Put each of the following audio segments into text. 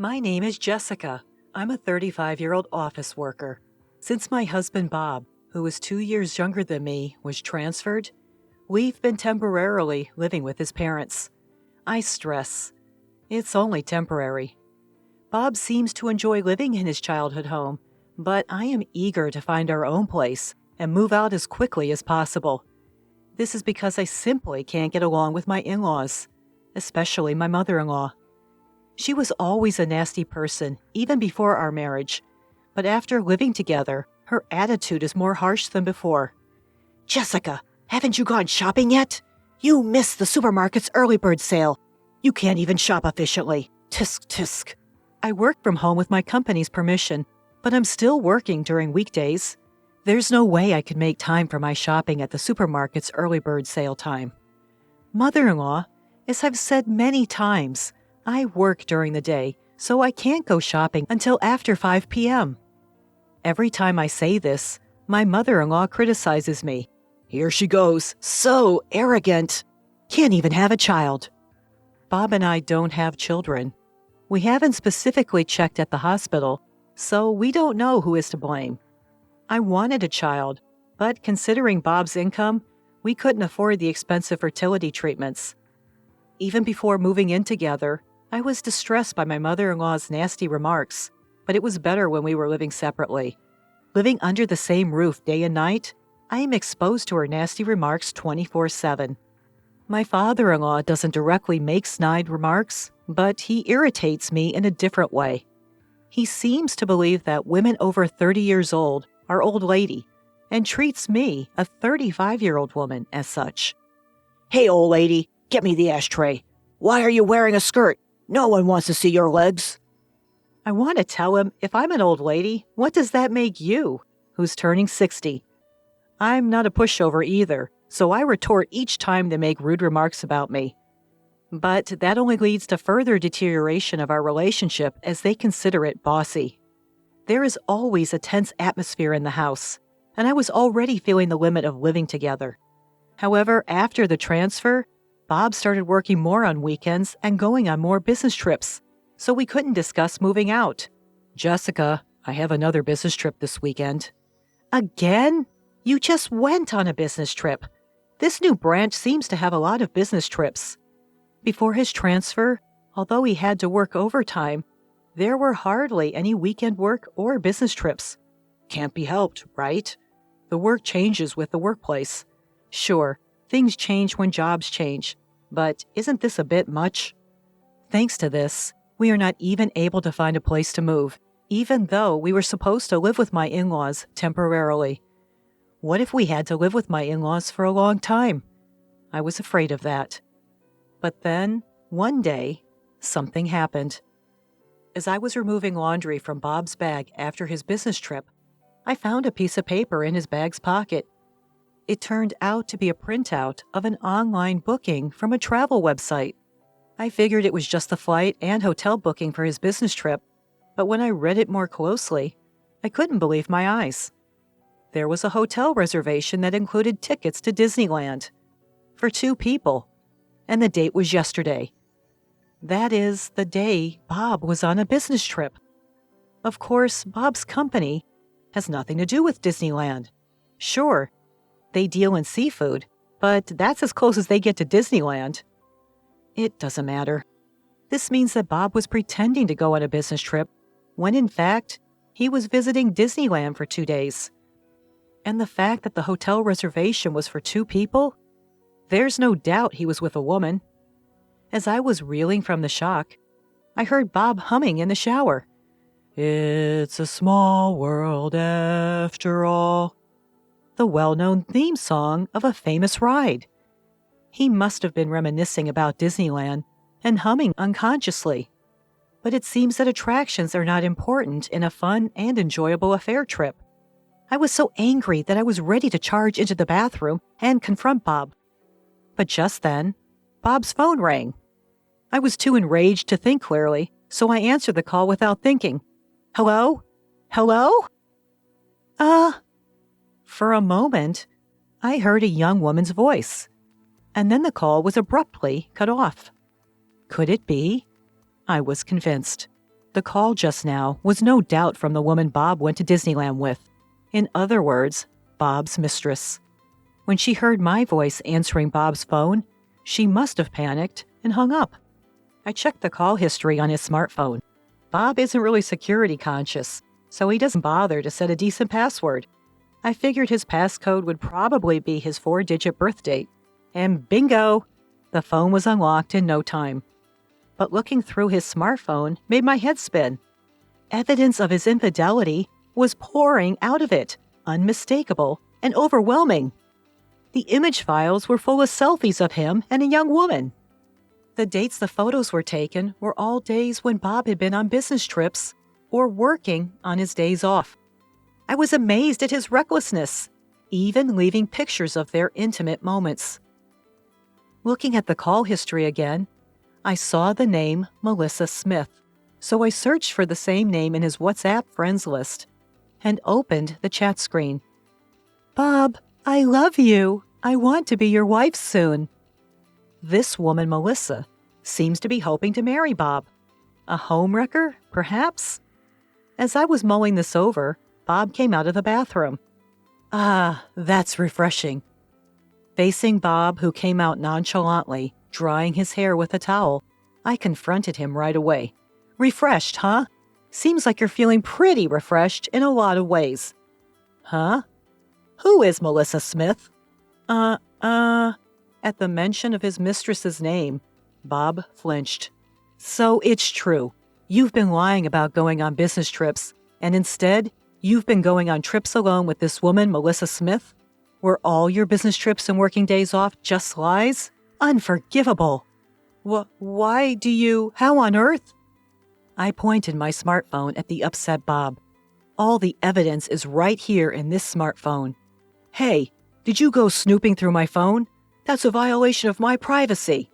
My name is Jessica. I'm a 35-year-old office worker. Since my husband Bob, who is 2 years younger than me, was transferred, we've been temporarily living with his parents. I stress, it's only temporary. Bob seems to enjoy living in his childhood home, but I am eager to find our own place and move out as quickly as possible. This is because I simply can't get along with my in-laws, especially my mother-in-law. She was always a nasty person, even before our marriage, but after living together, her attitude is more harsh than before. Jessica, haven't you gone shopping yet? You missed the supermarket's early bird sale. You can't even shop efficiently. Tisk, tisk. I work from home with my company's permission, but I'm still working during weekdays. There's no way I could make time for my shopping at the supermarket's early bird sale time. Mother-in-law, as I've said many times, I work during the day, so I can't go shopping until after 5 p.m. Every time I say this, my mother-in-law criticizes me. Here she goes, so arrogant. Can't even have a child. Bob and I don't have children. We haven't specifically checked at the hospital, so we don't know who is to blame. I wanted a child, but considering Bob's income, we couldn't afford the expensive fertility treatments. Even before moving in together, I was distressed by my mother-in-law's nasty remarks, but it was better when we were living separately. Living under the same roof day and night, I am exposed to her nasty remarks 24/7. My father-in-law doesn't directly make snide remarks, but he irritates me in a different way. He seems to believe that women over 30 years old are old lady, and treats me, a 35-year-old woman, as such. Hey, old lady, get me the ashtray. Why are you wearing a skirt? No one wants to see your legs. I want to tell him, if I'm an old lady, what does that make you, who's turning 60? I'm not a pushover either, so I retort each time they make rude remarks about me. But that only leads to further deterioration of our relationship as they consider it bossy. There is always a tense atmosphere in the house, and I was already feeling the limit of living together. However, after the transfer, Bob started working more on weekends and going on more business trips, so we couldn't discuss moving out. Jessica, I have another business trip this weekend. Again? You just went on a business trip. This new branch seems to have a lot of business trips. Before his transfer, although he had to work overtime, there were hardly any weekend work or business trips. Can't be helped, right? The work changes with the workplace. Sure, things change when jobs change, but isn't this a bit much? Thanks to this, we are not even able to find a place to move, even though we were supposed to live with my in-laws temporarily. What if we had to live with my in-laws for a long time? I was afraid of that. But then, one day, something happened. As I was removing laundry from Bob's bag after his business trip, I found a piece of paper in his bag's pocket. It turned out to be a printout of an online booking from a travel website. I figured it was just the flight and hotel booking for his business trip, but when I read it more closely, I couldn't believe my eyes. There was a hotel reservation that included tickets to Disneyland for 2 people, and the date was yesterday. That is, the day Bob was on a business trip. Of course, Bob's company has nothing to do with Disneyland. Sure, they deal in seafood, but that's as close as they get to Disneyland. It doesn't matter. This means that Bob was pretending to go on a business trip, when in fact, he was visiting Disneyland for 2 days. And the fact that the hotel reservation was for 2 people? There's no doubt he was with a woman. As I was reeling from the shock, I heard Bob humming in the shower. It's a small world after all. The well-known theme song of a famous ride. He must have been reminiscing about Disneyland and humming unconsciously. But it seems that attractions are not important in a fun and enjoyable affair trip. I was so angry that I was ready to charge into the bathroom and confront Bob. But just then, Bob's phone rang. I was too enraged to think clearly, so I answered the call without thinking. Hello? Hello? For a moment, I heard a young woman's voice, and then the call was abruptly cut off. Could it be? I was convinced. The call just now was no doubt from the woman Bob went to Disneyland with. In other words, Bob's mistress. When she heard my voice answering Bob's phone, she must have panicked and hung up. I checked the call history on his smartphone. Bob isn't really security conscious, so he doesn't bother to set a decent password. I figured his passcode would probably be his 4-digit birth date. And bingo! The phone was unlocked in no time. But looking through his smartphone made my head spin. Evidence of his infidelity was pouring out of it, unmistakable and overwhelming. The image files were full of selfies of him and a young woman. The dates the photos were taken were all days when Bob had been on business trips or working on his days off. I was amazed at his recklessness, even leaving pictures of their intimate moments. Looking at the call history again, I saw the name Melissa Smith, so I searched for the same name in his WhatsApp friends list and opened the chat screen. "Bob, I love you. I want to be your wife soon." This woman, Melissa, seems to be hoping to marry Bob. A homewrecker, perhaps? As I was mulling this over, Bob came out of the bathroom. Ah, that's refreshing. Facing Bob, who came out nonchalantly, drying his hair with a towel, I confronted him right away. "Refreshed, huh? Seems like you're feeling pretty refreshed in a lot of ways." "Huh? Who is Melissa Smith?" At the mention of his mistress's name, Bob flinched. "So it's true. You've been lying about going on business trips, and instead, you've been going on trips alone with this woman, Melissa Smith? Were all your business trips and working days off just lies? Unforgivable. Why do you... How on earth?" I pointed my smartphone at the upset Bob. "All the evidence is right here in this smartphone. Hey, did you go snooping through my phone? That's a violation of my privacy."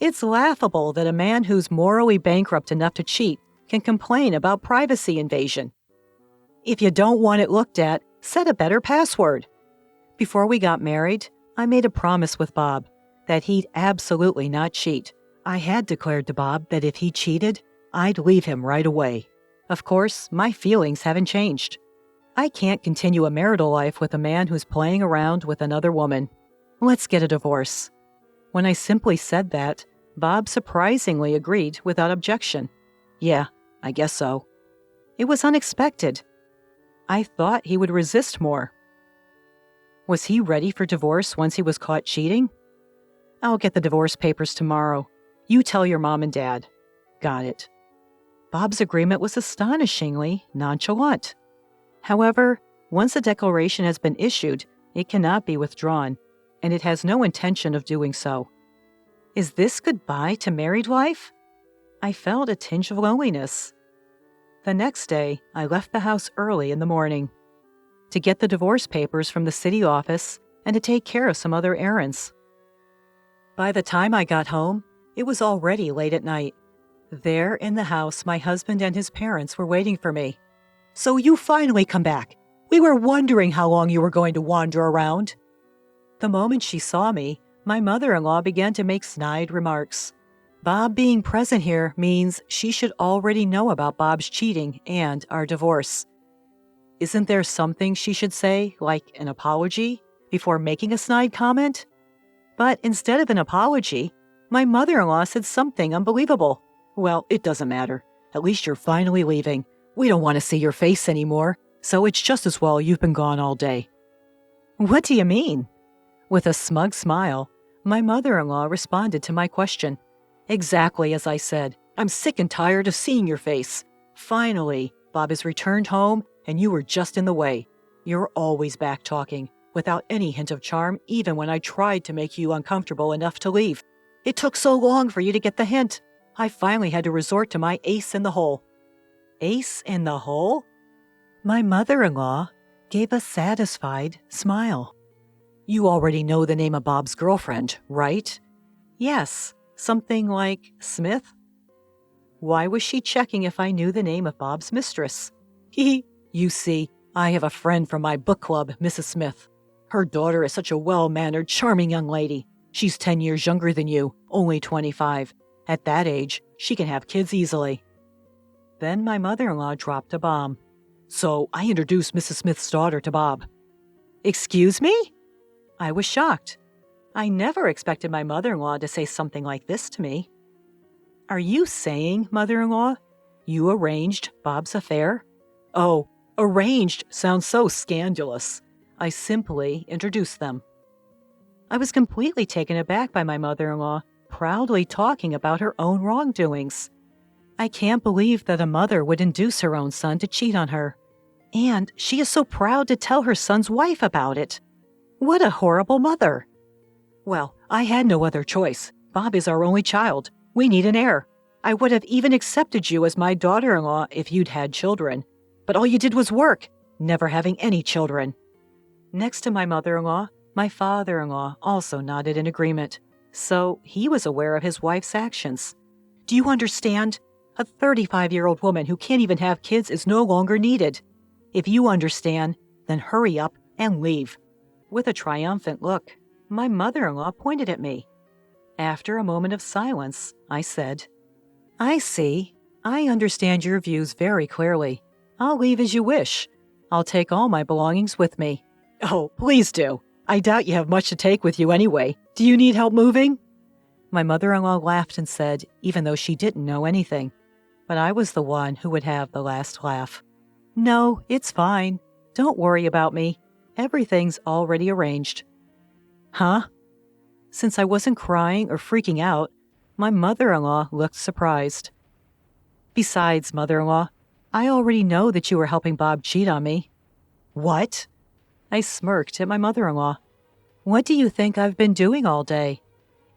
It's laughable that a man who's morally bankrupt enough to cheat can complain about privacy invasion. If you don't want it looked at, set a better password. Before we got married, I made a promise with Bob that he'd absolutely not cheat. I had declared to Bob that if he cheated, I'd leave him right away. Of course, my feelings haven't changed. I can't continue a marital life with a man who's playing around with another woman. Let's get a divorce. When I simply said that, Bob surprisingly agreed without objection. Yeah, I guess so. It was unexpected. I thought he would resist more. Was he ready for divorce once he was caught cheating? "I'll get the divorce papers tomorrow. You tell your mom and dad." Got it. Bob's agreement was astonishingly nonchalant. However, once a declaration has been issued, it cannot be withdrawn, and it has no intention of doing so. Is this goodbye to married life? I felt a tinge of loneliness. The next day, I left the house early in the morning to get the divorce papers from the city office and to take care of some other errands. By the time I got home, it was already late at night. There in the house, my husband and his parents were waiting for me. "So you finally come back. We were wondering how long you were going to wander around." The moment she saw me, my mother-in-law began to make snide remarks. Bob being present here means she should already know about Bob's cheating and our divorce. Isn't there something she should say, like an apology, before making a snide comment? But instead of an apology, my mother-in-law said something unbelievable. "Well, it doesn't matter. At least you're finally leaving. We don't want to see your face anymore, so it's just as well you've been gone all day." "What do you mean?" With a smug smile, my mother-in-law responded to my question. "Exactly as I said. I'm sick and tired of seeing your face. Finally, Bob has returned home, and you were just in the way. You're always back-talking, without any hint of charm, even when I tried to make you uncomfortable enough to leave. It took so long for you to get the hint. I finally had to resort to my ace in the hole." Ace in the hole? My mother-in-law gave a satisfied smile. "You already know the name of Bob's girlfriend, right?" "Yes, something like Smith." Why was she checking if I knew the name of Bob's mistress? You see, I have a friend from my book club, Mrs. Smith. Her daughter is such a well-mannered, charming young lady. She's 10 years younger than you, only 25. At that age, she can have kids easily." Then my mother-in-law dropped a bomb. So I introduced Mrs. Smith's daughter to Bob. Excuse me? I was shocked. I never expected my mother-in-law to say something like this to me. Are you saying, mother-in-law, you arranged Bob's affair? Oh, arranged sounds so scandalous. I simply introduced them. I was completely taken aback by my mother-in-law, proudly talking about her own wrongdoings. I can't believe that a mother would induce her own son to cheat on her. And she is so proud to tell her son's wife about it. What a horrible mother. Well, I had no other choice. Bob is our only child. We need an heir. I would have even accepted you as my daughter-in-law if you'd had children. But all you did was work, never having any children. Next to my mother-in-law, my father-in-law also nodded in agreement. So he was aware of his wife's actions. Do you understand? A 35-year-old woman who can't even have kids is no longer needed. If you understand, then hurry up and leave. With a triumphant look, my mother-in-law pointed at me. After a moment of silence, I said, I see. I understand your views very clearly. I'll leave as you wish. I'll take all my belongings with me. Oh, please do. I doubt you have much to take with you anyway. Do you need help moving? My mother-in-law laughed and said, even though she didn't know anything. But I was the one who would have the last laugh. No, it's fine. Don't worry about me. Everything's already arranged. Huh? Since I wasn't crying or freaking out, my mother-in-law looked surprised. Besides, mother-in-law, I already know that you were helping Bob cheat on me. What? I smirked at my mother-in-law. What do you think I've been doing all day?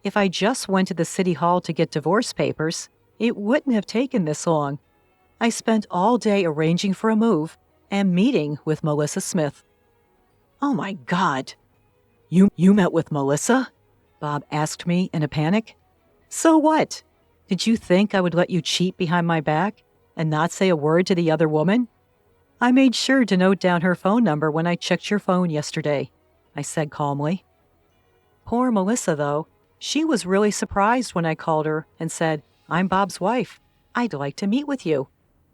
If I just went to the city hall to get divorce papers, it wouldn't have taken this long. I spent all day arranging for a move and meeting with Melissa Smith. Oh my God. You met with Melissa? Bob asked me in a panic. So what? Did you think I would let you cheat behind my back and not say a word to the other woman? I made sure to note down her phone number when I checked your phone yesterday, I said calmly. Poor Melissa, though. She was really surprised when I called her and said, I'm Bob's wife. I'd like to meet with you.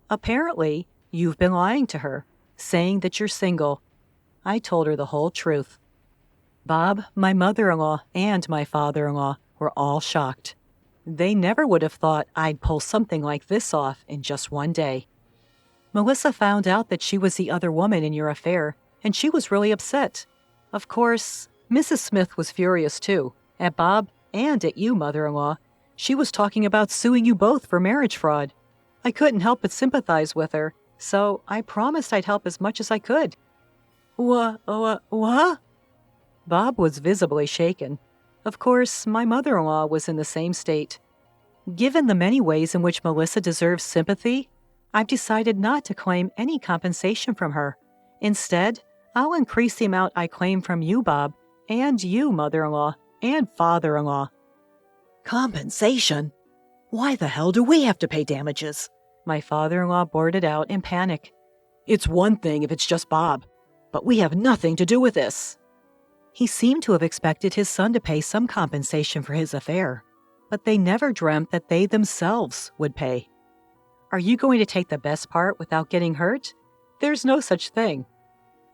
Apparently, you've been lying to her, saying that you're single. I told her the whole truth. Bob, my mother-in-law, and my father-in-law were all shocked. They never would have thought I'd pull something like this off in just one day. Melissa found out that she was the other woman in your affair, and she was really upset. Of course, Mrs. Smith was furious too, at Bob and at you, mother-in-law. She was talking about suing you both for marriage fraud. I couldn't help but sympathize with her, so I promised I'd help as much as I could. What? Bob was visibly shaken. Of course, my mother-in-law was in the same state. Given the many ways in which Melissa deserves sympathy, I've decided not to claim any compensation from her. Instead, I'll increase the amount I claim from you, Bob, and you, mother-in-law, and father-in-law. Compensation? Why the hell do we have to pay damages? My father-in-law blurted out in panic. It's one thing if it's just Bob, but we have nothing to do with this. He seemed to have expected his son to pay some compensation for his affair, but they never dreamt that they themselves would pay. Are you going to take the best part without getting hurt? There's no such thing.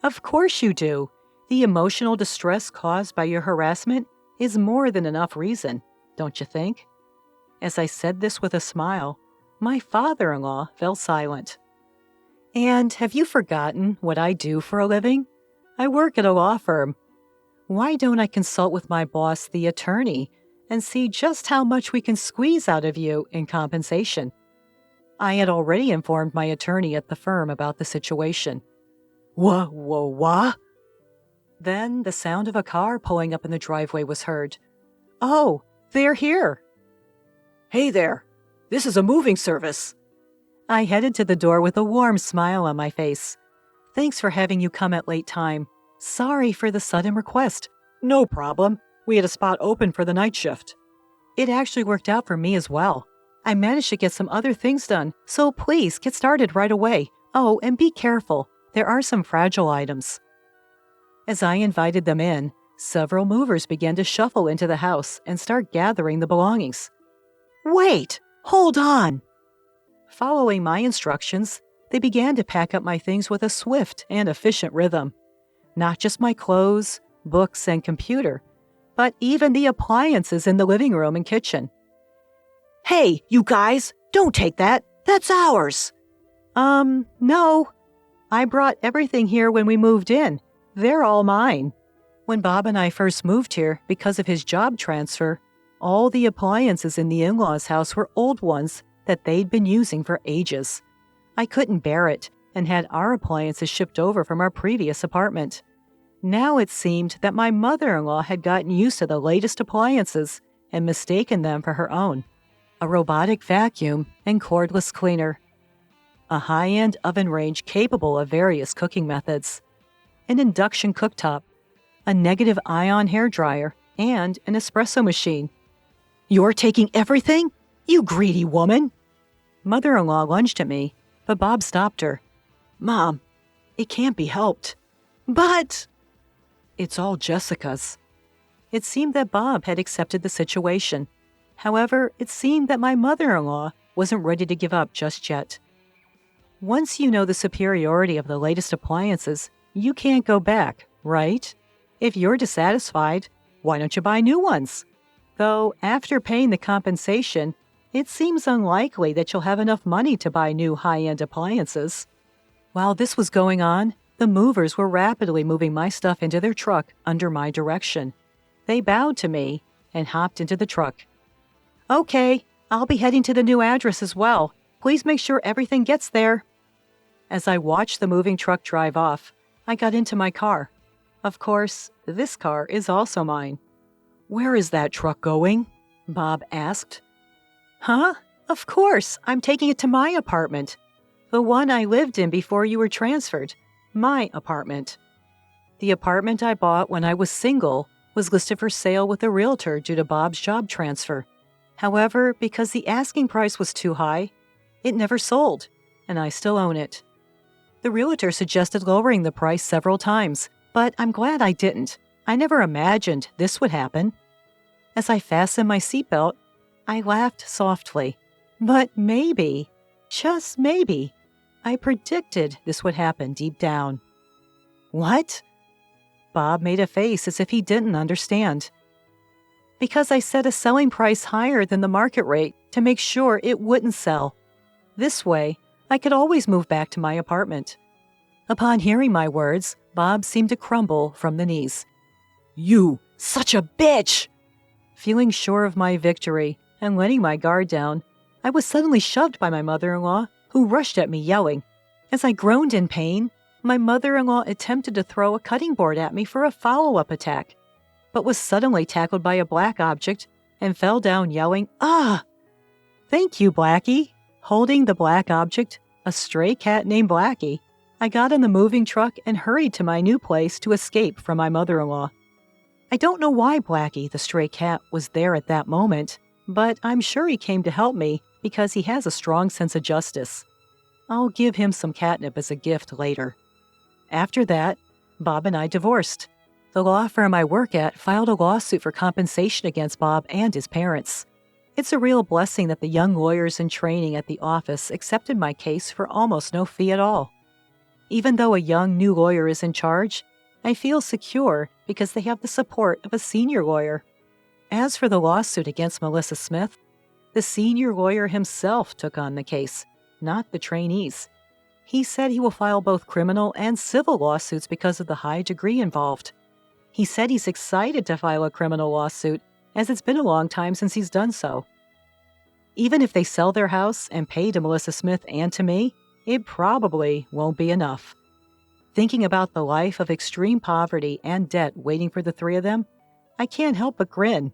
Of course you do. The emotional distress caused by your harassment is more than enough reason, don't you think? As I said this with a smile, my father-in-law fell silent. And have you forgotten what I do for a living? I work at a law firm. Why don't I consult with my boss, the attorney, and see just how much we can squeeze out of you in compensation? I had already informed my attorney at the firm about the situation. What? Then the sound of a car pulling up in the driveway was heard. Oh, they're here. Hey there, this is a moving service. I headed to the door with a warm smile on my face. Thanks for having you come at late time. Sorry for the sudden request. No problem. We had a spot open for the night shift. It actually worked out for me as well. I managed to get some other things done, so please get started right away. Oh, and be careful. There are some fragile items. As I invited them in, several movers began to shuffle into the house and start gathering the belongings. Wait! Hold on! Following my instructions, they began to pack up my things with a swift and efficient rhythm. Not just my clothes, books, and computer, but even the appliances in the living room and kitchen. Hey, you guys, don't take that. That's ours. No. I brought everything here when we moved in. They're all mine. When Bob and I first moved here because of his job transfer, all the appliances in the in-laws' house were old ones that they'd been using for ages. I couldn't bear it and had our appliances shipped over from our previous apartment. Now it seemed that my mother-in-law had gotten used to the latest appliances and mistaken them for her own. A robotic vacuum and cordless cleaner. A high-end oven range capable of various cooking methods. An induction cooktop. A negative ion hairdryer, and an espresso machine. You're taking everything? You greedy woman! Mother-in-law lunged at me, but Bob stopped her. Mom, it can't be helped. But it's all Jessica's. It seemed that Bob had accepted the situation. However, it seemed that my mother-in-law wasn't ready to give up just yet. Once you know the superiority of the latest appliances, you can't go back, right? If you're dissatisfied, why don't you buy new ones? Though, after paying the compensation, it seems unlikely that you'll have enough money to buy new high-end appliances. While this was going on, the movers were rapidly moving my stuff into their truck under my direction. They bowed to me and hopped into the truck. Okay, I'll be heading to the new address as well. Please make sure everything gets there. As I watched the moving truck drive off, I got into my car. Of course, this car is also mine. Where is that truck going? Bob asked. Huh? Of course, I'm taking it to my apartment. The one I lived in before you were transferred. My apartment. The apartment I bought when I was single was listed for sale with a realtor due to Bob's job transfer. However, because the asking price was too high, it never sold, and I still own it. The realtor suggested lowering the price several times, but I'm glad I didn't. I never imagined this would happen. As I fastened my seatbelt, I laughed softly. But maybe, just maybe, I predicted this would happen deep down. What? Bob made a face as if he didn't understand. Because I set a selling price higher than the market rate to make sure it wouldn't sell. This way, I could always move back to my apartment. Upon hearing my words, Bob seemed to crumble from the knees. You, such a bitch! Feeling sure of my victory and letting my guard down, I was suddenly shoved by my mother-in-law, who rushed at me yelling. As I groaned in pain, my mother-in-law attempted to throw a cutting board at me for a follow-up attack, but was suddenly tackled by a black object and fell down yelling, "Ah!" Thank you, Blackie. Holding the black object, a stray cat named Blackie, I got in the moving truck and hurried to my new place to escape from my mother-in-law. I don't know why Blackie, the stray cat, was there at that moment, but I'm sure he came to help me because he has a strong sense of justice. I'll give him some catnip as a gift later. After that, Bob and I divorced. The law firm I work at filed a lawsuit for compensation against Bob and his parents. It's a real blessing that the young lawyers in training at the office accepted my case for almost no fee at all. Even though a young new lawyer is in charge, I feel secure because they have the support of a senior lawyer. As for the lawsuit against Melissa Smith, the senior lawyer himself took on the case, not the trainees. He said he will file both criminal and civil lawsuits because of the high degree involved. He said he's excited to file a criminal lawsuit, as it's been a long time since he's done so. Even if they sell their house and pay to Melissa Smith and to me, it probably won't be enough. Thinking about the life of extreme poverty and debt waiting for the three of them, I can't help but grin.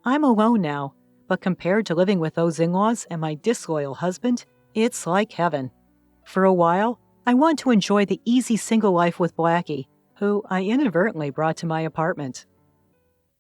I'm alone now, but compared to living with those in-laws and my disloyal husband, it's like heaven. For a while, I want to enjoy the easy single life with Blackie, who I inadvertently brought to my apartment.